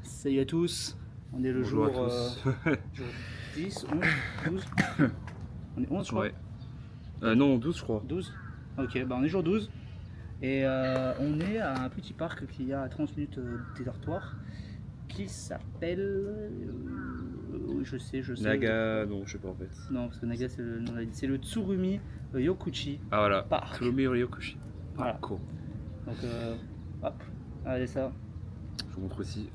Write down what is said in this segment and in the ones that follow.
Salut à tous, on est le jour 10, 11, 12. On est 11 je crois. Ouais. Non, 12 je crois. 12. Ok, bah on est jour 12. Et on est à un petit parc qui est à 30 minutes des dortoirs qui s'appelle... je sais. Naga, non je sais pas en fait. Non, parce que Naga c'est le Tsurumi Yokuchi. Ah voilà, Park. Tsurumi Yokuchi. Voilà. Cool. Donc hop, allez ça. Je vous montre aussi.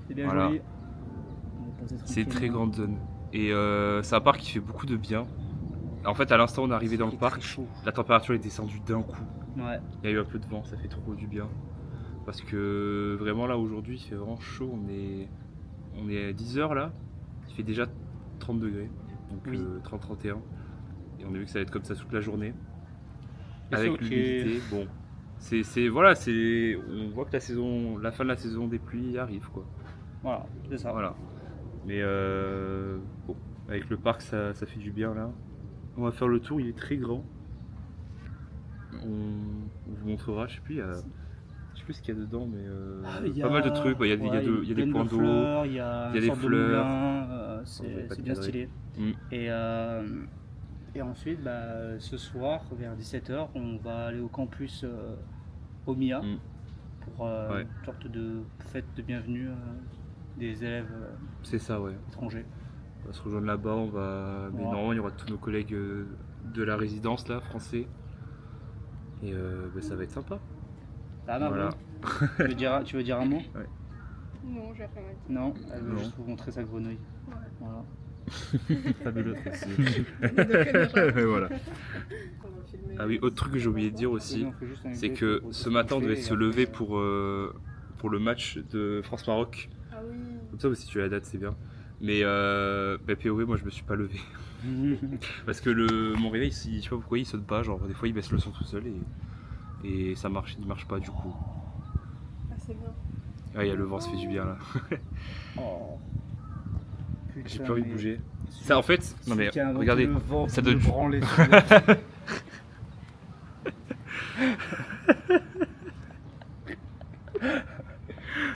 C'est bien Voilà. joli. C'est une très grande zone. Et c'est un parc qui fait beaucoup de bien. En fait, à l'instant, on est arrivé dans le parc, la température est descendue d'un coup. Ouais. Il y a eu un peu de vent, ça fait trop du bien. Parce que vraiment là, aujourd'hui, il fait vraiment chaud. On est à 10h là, il fait déjà 30 degrés. Donc Oui. 30-31. Et on a vu que ça allait être comme ça toute la journée. Et avec l'humidité, bon. Voilà, on voit que la fin de la saison des pluies arrive quoi. Voilà, c'est ça. Voilà. Mais bon, avec le parc ça fait du bien là. On va faire le tour, il est très grand. On vous montrera, je sais plus ce qu'il y a dedans, mais pas mal de trucs. Il y a des points d'eau, il y a des fleurs. C'est bien stylé. Et ensuite, ce soir, vers 17h, on va aller au campus Omiya pour une sorte de fête de bienvenue des élèves c'est ça, ouais. étrangers. On va se rejoindre là-bas, mais normalement il y aura tous nos collègues de la résidence là, français. Et ça va être sympa. Ah non, voilà. Tu veux dire un mot? Ouais. Non, j'ai rien à dire. Non, elle veut juste vous montrer sa grenouille. Ouais. Voilà. Fabuleux. Voilà. Ah oui, autre truc que j'ai oublié de dire aussi, c'est que ce matin on devait se lever pour le match de France-Maroc. Ah oui. Comme ça aussi tu as la date, c'est bien. Mais POV, moi je me suis pas levé. Parce que mon réveil, je sais pas pourquoi il saute pas, genre des fois il baisse le son tout seul et il marche pas du coup. Ah c'est bien. Ah, il y a le vent, ça fait du bien là. Oh. J'ai plus envie de bouger. Ça en fait, non mais regardez, ça donne.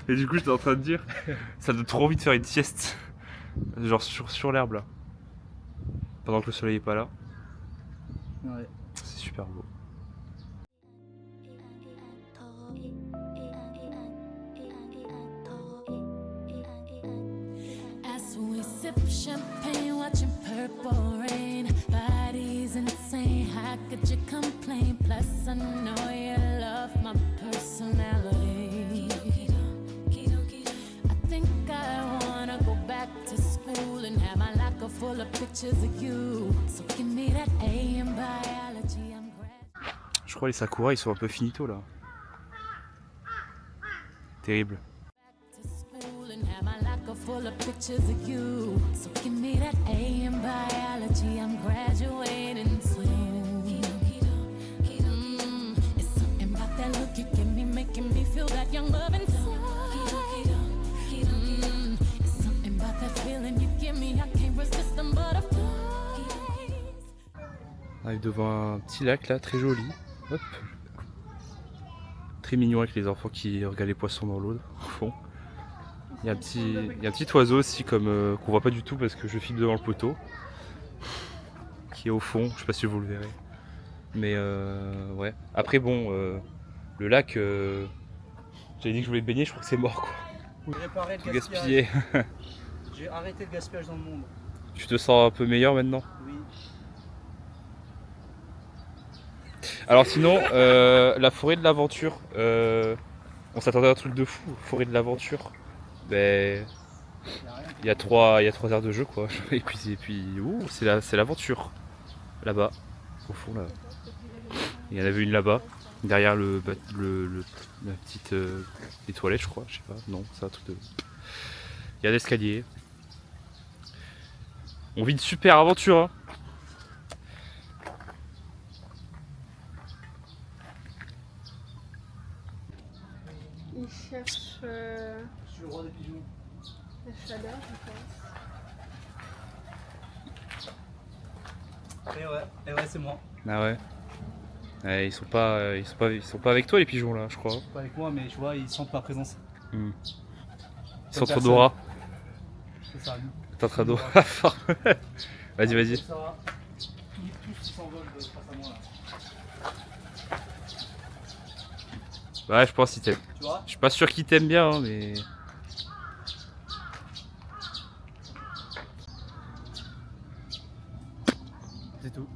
Et du coup, j'étais en train de dire, ça donne trop envie de faire une sieste, genre sur l'herbe là, pendant que le soleil est pas là. Ouais. C'est super beau. Champagne, watching purple rain. Body's insane. How could you complain? Plus, I know you love my personality. I think I wanna go back to school and have my locker full of pictures of you. So give me that A in biology. Je crois les sakura ils sont un peu finito là. Terrible. Full of pictures of you. So give me that A in biology. I'm graduating soon. It's something about that look you give me, making me feel that young love inside. It's something about that feeling you give me. I can't resist them butterflies. On arrive devant un petit lac là, très joli. Hop. Très mignon avec les enfants qui regardent les poissons dans l'eau au fond. Il y a un petit oiseau aussi qu'on voit pas du tout parce que je filme devant le poteau qui est au fond, je sais pas si vous le verrez. Mais ouais. Après bon, le lac, j'avais dit que je voulais baigner, je crois que c'est mort quoi. J'ai gaspillé. J'ai arrêté le gaspillage dans le monde. Tu te sens un peu meilleur maintenant? Oui. Alors sinon, la forêt de l'aventure, on s'attendait à un truc de fou, forêt de l'aventure. Ben, il y a 3 heures de jeu quoi. Et puis c'est l'aventure. Là-bas, au fond là. Il y en avait une là-bas, derrière la petite les toilettes je crois, je sais pas. Non, c'est un truc de. Il y a l'escalier. On vit une super aventure hein. Il cherche Je suis le roi des pigeons. la chaleur, je pense. Et ouais, c'est moi. Ah ouais. Ouais, ils sont pas avec toi les pigeons là, je crois. Pas avec moi, mais tu vois, ils sentent ma présence. Ils sont trop Dora. C'est ça. T'es en train de. Vas-y, vas-y. Ça va. Tous s'envolent face à moi là. Ouais, je pense qu'il t'aime. Tu vois? Je suis pas sûr qu'il t'aime bien, hein, mais. C'est tout.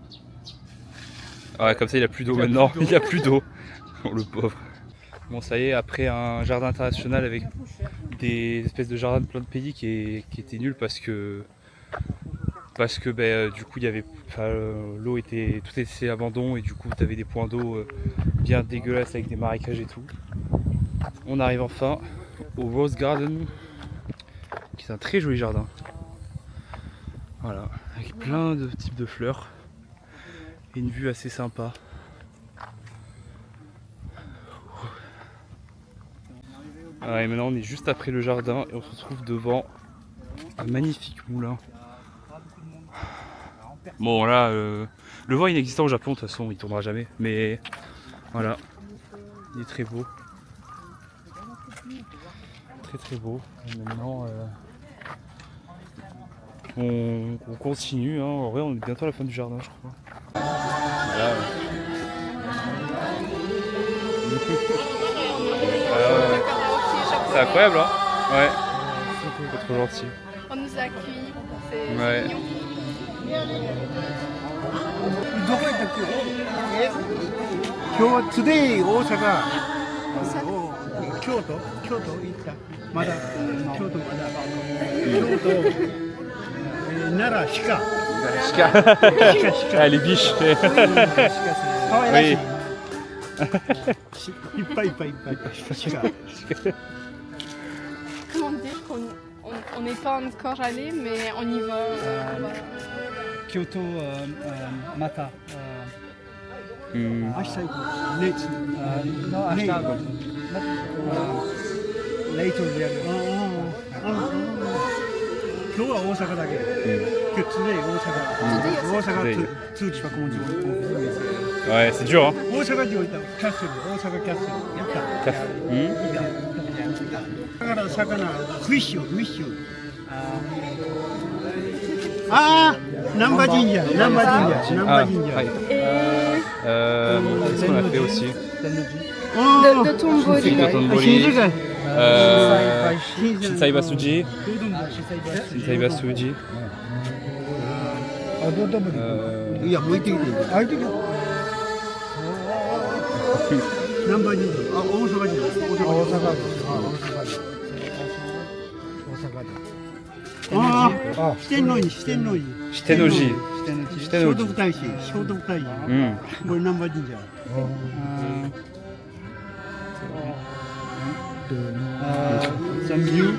Ah ouais, comme ça il a plus d'eau maintenant. Il a plus d'eau. Oh, le pauvre. Bon, ça y est, après un jardin international avec des espèces de jardins de plein de pays qui étaient nuls parce que du coup il y avait l'eau était tout était abandon et du coup tu avais des points d'eau bien dégueulasses avec des marécages et tout. On arrive enfin au Rose Garden qui est un très joli jardin. Voilà, avec plein de types de fleurs et une vue assez sympa. Et maintenant on est juste après le jardin et on se retrouve devant un magnifique moulin. Bon là, le vent est inexistant au Japon, de toute façon il tournera jamais, mais voilà, il est très beau. Très très beau. Et maintenant on continue, hein. En vrai on est bientôt à la fin du jardin je crois. Voilà. C'est incroyable hein. Ouais. C'est trop gentil. On nous a accueillis, c'est Ouais. mignon. どこ行ったっけ？今日は today 大阪。京都行った。まだ京都まだ。京都、奈良鹿。 Ah les biches. 可愛らしい。 Oui. いっぱいいっぱいいっぱい。鹿。 Comment dire qu'on n'est pas encore allé, mais on y va. On va- Kyoto, Mata. うん明日行く。レイツ。 Non, hashtag. Later, yeah. 今日は大阪だけ。今日 today 大阪。大阪通知はこの時間。 Ouais, c'est dur hein. 大阪城行ったキャッスル、大阪キャッスルやった。だから魚、フィッシュ。ああ、難波神社。Ouais. Qu'est-ce qu'on a fait aussi? De Tomboli. Shinjuku. Shinsai Basuji. Basuji. いや、向いてきて。あいてきて。難波神社。あ、大阪城。ああ、四天王寺。 Shitenoji. 聖徳太子。これ難波神社。Some view.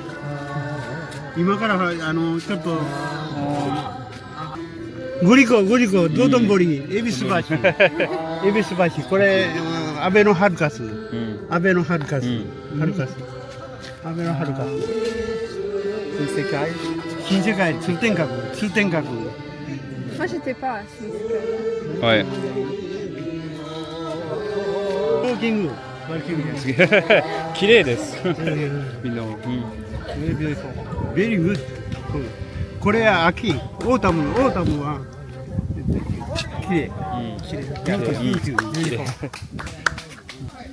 今からちょっとグリコ道頓堀恵比寿橋これアベノハルカスアベノハルカス 新世界通天閣 Moi, j'étais pas à Shinjuku. Ouais. ウォーキング Kirei desu. Mi no. Very good これは秋オータムは綺麗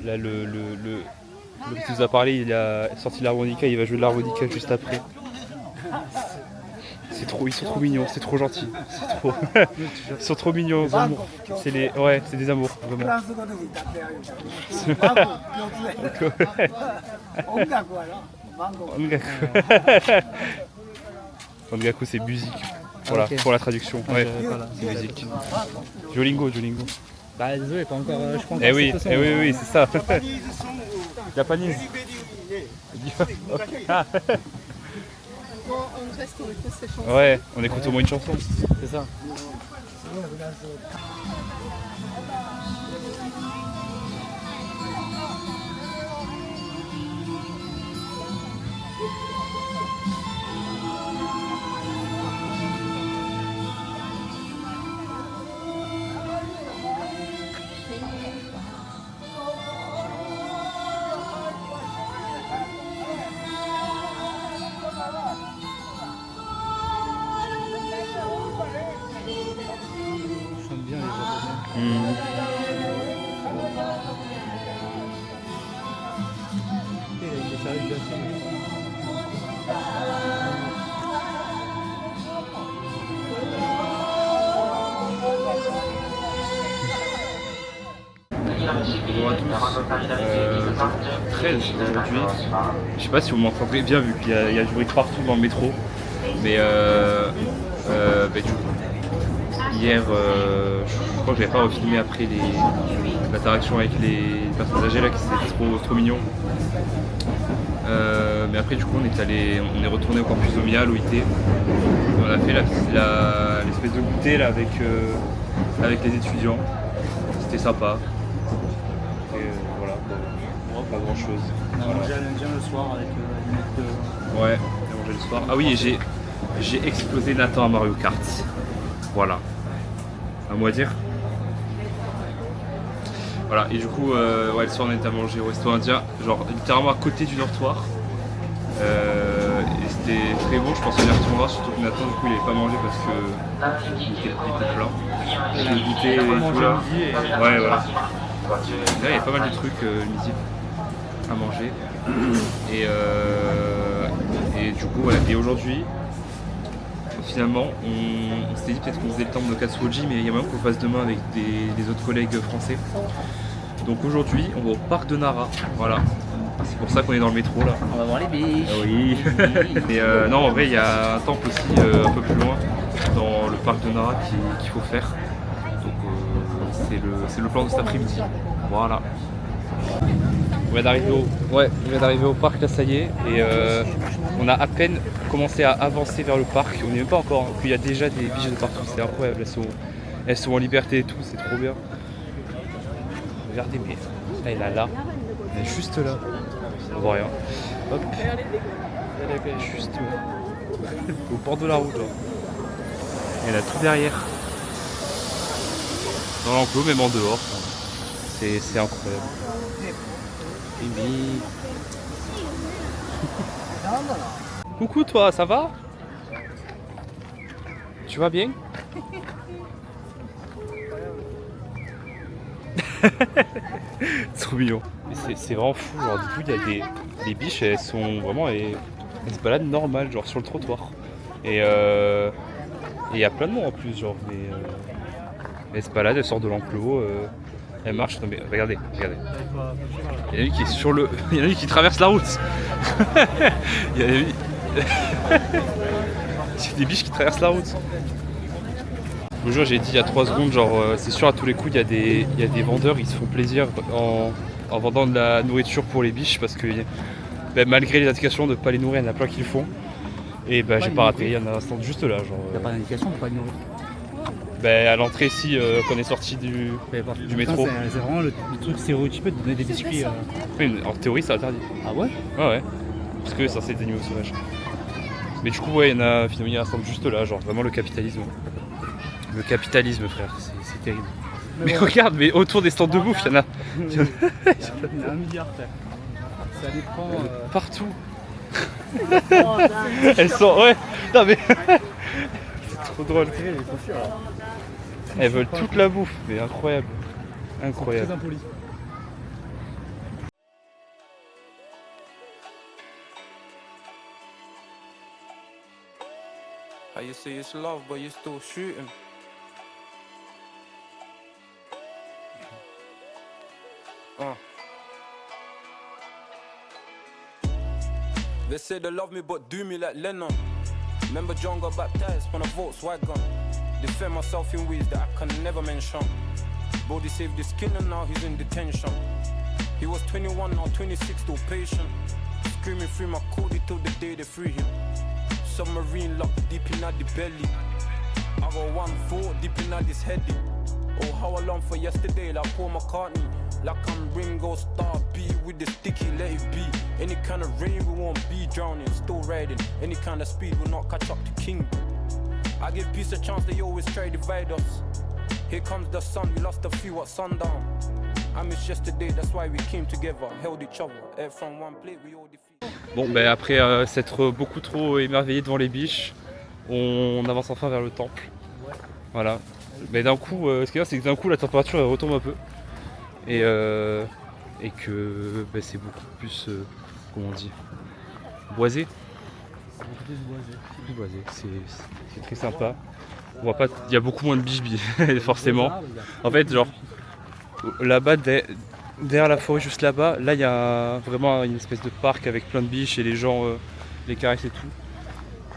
Là, le qui nous a parlé, il a sorti l'harmonica, il va jouer de l'harmonica juste après. C'est trop, ils sont trop mignons, c'est trop gentil. C'est trop... Ils sont trop mignons, les amours. C'est des amours, vraiment. Ongaku, c'est musique. Voilà, Ok. pour la traduction. Ouais, c'est musique. Duolingo. Bah désolé, pas encore. Je prends Eh oui, c'est ça. Japanese. Bon, on reste, on écoute ces chansons. Ouais, on écoute au moins une chanson. C'est ça. Bonjour à tous, 13 aujourd'hui. Je sais pas si vous m'entendez bien vu qu'il y a du bruit partout dans le métro. Mais du coup, hier, je crois que j'avais pas refilmé après l'interaction avec les personnes âgées là, qui c'était trop mignon. Mais après du coup on est retourné au campus Omia, l'OIT. On a fait l'espèce de goûter là avec les étudiants. C'était sympa. Et voilà, pas grand chose. On a mangé à l'Indien le soir avec une mec de... Ouais, on a mangé le soir. Ah oui, et j'ai explosé Nathan à Mario Kart. Voilà. À moi dire. Voilà, et du coup, le soir on était à manger au resto indien, genre littéralement à côté du dortoir. Et c'était très bon, je pense qu'on y retournera, surtout que Nathan du coup il avait pas mangé parce que il était plein. Il avait goûté et tout là. Ouais, voilà. Là il y avait pas mal de trucs le midi à manger. Et du coup, voilà. Et aujourd'hui, finalement, on s'était dit peut-être qu'on faisait le temps de Katsuoji, mais il y a moyen qu'on le fasse demain avec des autres collègues français. Donc aujourd'hui, on va au parc de Nara. Voilà. C'est pour ça qu'on est dans le métro là. On va voir les biches. Oui. Et non, en vrai, il y a un temple aussi un peu plus loin dans le parc de Nara qu'il faut faire. Donc c'est le plan de cet après-midi. Voilà. On vient d'arriver au parc là, ça y est. Et on a à peine commencé à avancer vers le parc. On n'y est même pas encore. Hein. Puis il y a déjà des biches de partout. C'est incroyable. Elles sont en liberté et tout. C'est trop bien. Regardez, mais là, elle est juste là. On voit rien. Hop. Elle est juste au bord de la route. Genre. Et elle a tout derrière. Dans l'enclos, même en dehors. C'est incroyable. Coucou toi, ça va? Tu vas bien? Trop mignon. C'est vraiment fou, genre du coup il y a des biches, elles sont vraiment elles se baladent normal, genre sur le trottoir. Et il y a plein de monde en plus, genre mais elles se baladent, elles sortent de l'enclos, elles marchent. Non mais regardez. Il y en a une qui est sur le. Il y en a une qui traverse la route. Il y a des biches qui traversent la route. Bonjour, j'ai dit il y a 3 secondes, genre c'est sûr à tous les coups il y a des vendeurs, ils se font plaisir en vendant de la nourriture pour les biches parce que malgré les indications de ne pas les nourrir, il y en a plein qui le font. Et j'ai pas raté, il y en a un stand juste là. Genre, Il n'y a pas d'indication de pas les nourrir. À l'entrée ici, quand on est sorti du métro. C'est vraiment le truc stéréotypé de donner des biscuits. Oui, en théorie c'est interdit. Ah ouais? Ouais. Parce que ça c'est des animaux sauvages. Mais du coup ouais, il y a un stand juste là, genre vraiment le capitalisme. Le capitalisme frère, c'est terrible. Mais regarde, mais autour des stands de bouffe, il y en a. Il y en a 1 milliard frère. Ça les prend partout. Elles sont. Ouais. Non mais. C'est trop drôle. Elles veulent toute la bouffe, mais incroyable. Incroyable. Très impoli. How you say it's love, but you're still shooting. They say they love me, but do me like Lennon. Remember John got baptized on a Volkswagen. Defend myself in ways that I can never mention. Brody saved his skin and now he's in detention. He was 21, now 26, still patient. Screaming through my code till the day they free him. Submarine locked deep in the belly. I got 1 thought deep in this heady. Oh, how I long for yesterday, like Paul McCartney. Like I'm Ringo Starr, be with the sticky, let it be. Any kind of rain, we won't be drowning. Still riding, any kind of speed will not catch up to King. I give peace a chance, they always try to divide us. Here comes the sun, we lost a few at sundown. I miss yesterday, that's why we came together, held each other. Ate from one plate, we all defeat. Bon, après s'être beaucoup trop émerveillé devant les biches, on avance enfin vers le temple. Voilà. Mais d'un coup, ce qui est bien, c'est que d'un coup la température elle retombe un peu. Et que c'est beaucoup plus, comment on dit, boisé. Plus boisé. C'est très sympa. On voit pas, il y a beaucoup moins de biches forcément. En fait, genre là-bas, derrière la forêt juste là-bas, là il y a vraiment une espèce de parc avec plein de biches et les gens les caressent et tout.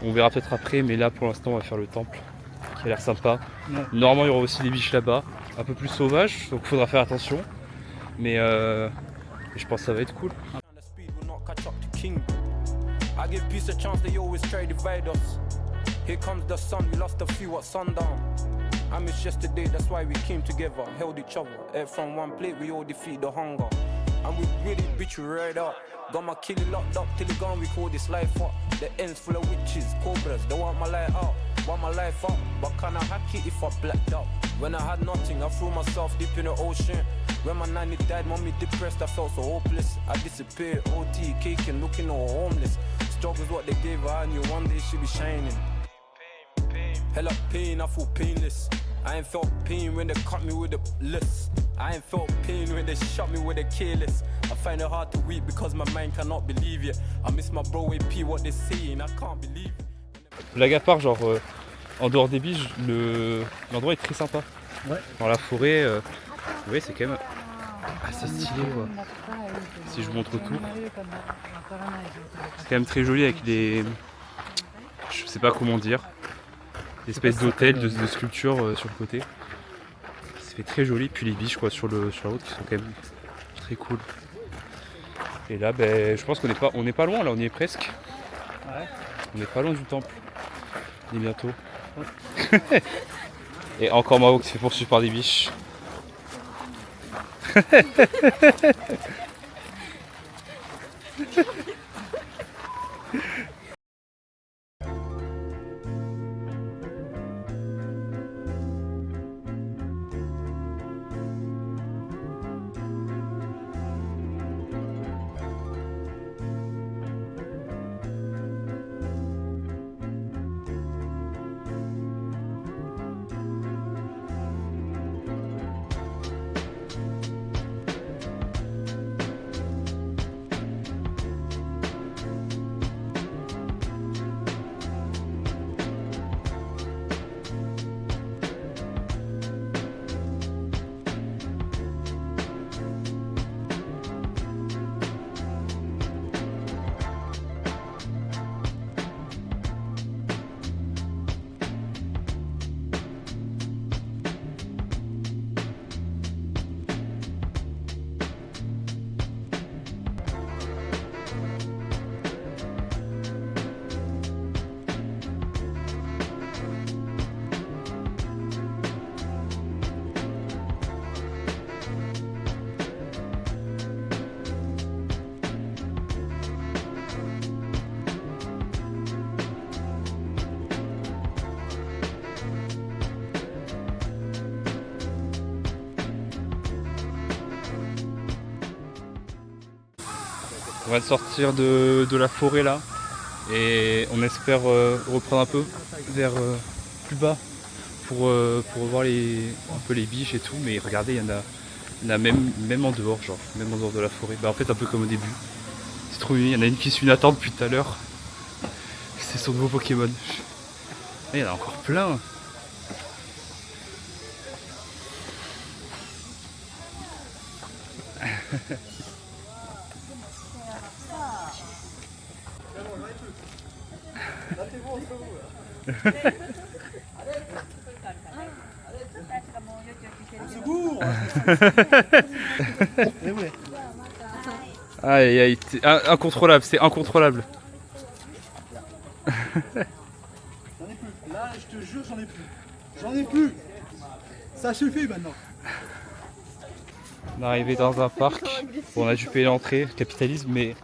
On verra peut-être après, mais là pour l'instant on va faire le temple qui a l'air sympa. Ouais. Normalement il y aura aussi des biches là-bas, un peu plus sauvages, donc il faudra faire attention. Mais je pense que ça va être cool. The speed will not catch up to King. I give peace a chance, they always try to divide us. Here comes the sun, we lost a few at sundown. I miss yesterday, that's why we came together, held each other. Ate from one plate, we all defeat the hunger. And we really bitch you right up. Got my killie locked up till it gone, we call this life up. The ends full of witches, cobras, they want my life out. Want my life up, but can I hack it if I blacked out? When I had nothing, I threw myself deep in the ocean. When my nanny died, mommy depressed, I felt so hopeless. I disappeared, OT, caking, looking all homeless. Struggles what they gave her, I knew one day she'd be shining. Hell up pain, I feel painless. I ain't felt pain when they cut me with a list. I ain't felt pain when they shot me with a careless. I find it hard to weep because my mind cannot believe it. I miss my bro AP, what they saying, I can't believe it. Blague à part, genre en dehors des biches, l'endroit est très sympa. Ouais. Dans la forêt, oui, c'est quand même assez stylé quoi. Si je vous montre autour, c'est quand même très joli avec les, je sais pas comment dire, des espèces d'hôtels, de sculptures sur le côté. Ça fait très joli, puis les biches quoi sur la route qui sont quand même très cool. Et là, je pense qu'on n'est pas loin, là on y est presque. Ouais. On n'est pas loin du temple. On est bientôt. Et encore Mao qui se fait poursuivre par des biches. On va sortir de la forêt là et on espère reprendre un peu vers plus bas pour voir un peu les biches et tout, mais regardez il y en a même en dehors, genre même en dehors de la forêt. En fait un peu comme au début. C'est trop mignon, il y en a une qui suit Nathan depuis tout à l'heure. C'est son nouveau Pokémon. Et il y en a encore plein. Aïe aïe, incontrôlable, c'est incontrôlable. J'en ai plus. Là, je te jure, j'en ai plus. J'en ai plus. Ça suffit maintenant. On est arrivé dans un parc. Bon, on a dû payer l'entrée, capitalisme, mais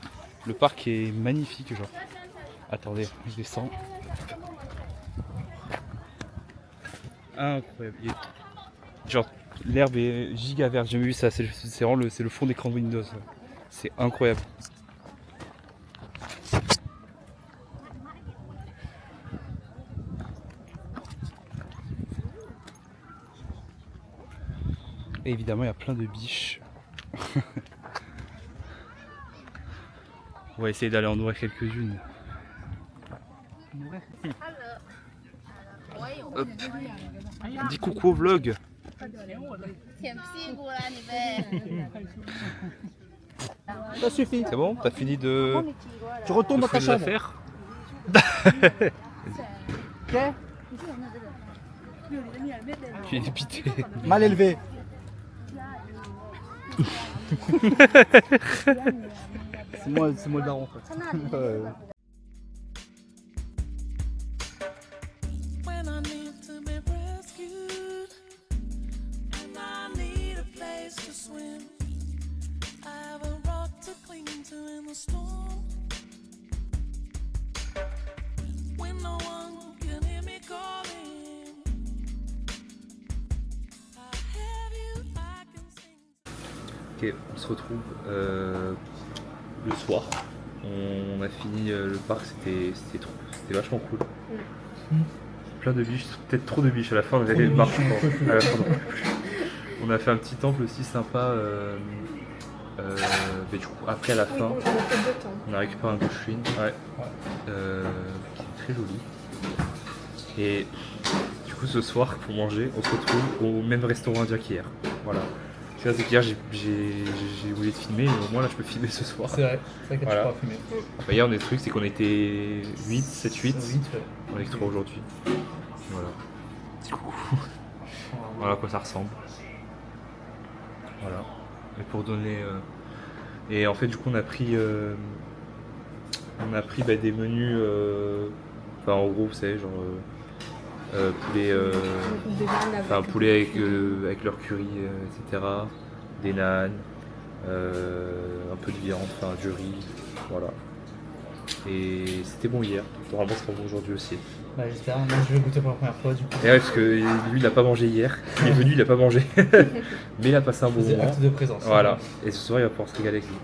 le parc est magnifique, genre. Attendez, je descends. Incroyable. Genre, l'herbe est giga verte, j'ai jamais vu ça. C'est vraiment le fond d'écran de Windows. C'est incroyable. Et évidemment, il y a plein de biches. On va essayer d'aller en nourrir quelques-unes. Hop. Dis coucou au vlog. Ça suffit. C'est bon? T'as fini de Tu retournes dans ta fouiller chambre. l'affaire? Ok. Tu es dépité. Mal élevé. C'est moi le daron en fait. When I need to be rescued and I need a place to swim, I have a rock to cling to in the storm. When no one can hear me calling, I have you, I can sing. Ok, on se retrouve le soir. On a fini le parc, c'était vachement cool. Plein de biches, peut-être trop de biches à la fin, on avait marre, je crois. À la fin, on a fait un petit temple aussi sympa. Mais du coup, après à la fin, on a récupéré un Goshuin, qui est très joli. Et du coup, ce soir, pour manger, on se retrouve au même restaurant indien qu'hier. Voilà. Tu vois, c'est qu'hier, j'ai oublié de filmer, mais au moins là, je peux filmer ce soir. C'est vrai que Voilà. tu pourras fumer. Bah, hier, on est truc, c'est qu'on était 8, 7, 8. 8, ouais. On est que 3 aujourd'hui. Voilà. Petit coucou. Voilà à quoi ça ressemble. Voilà. Et pour donner. Et en fait, du coup, on a pris des menus. Enfin, en gros, vous savez, genre. Poulet. Enfin, poulet avec leur curry, etc. Des naans. Un peu de viande, enfin, du riz. Voilà. Et c'était bon hier. Normalement, ça sera bon aujourd'hui aussi. Bah, j'espère. Moi, je vais goûter pour la première fois, du coup. Et ouais, parce que lui, il n'a pas mangé hier. Il est venu, il n'a pas mangé. Mais il a passé un bon C'est moment. acte de présence. Voilà. Et ce soir, il va pouvoir se régaler avec lui.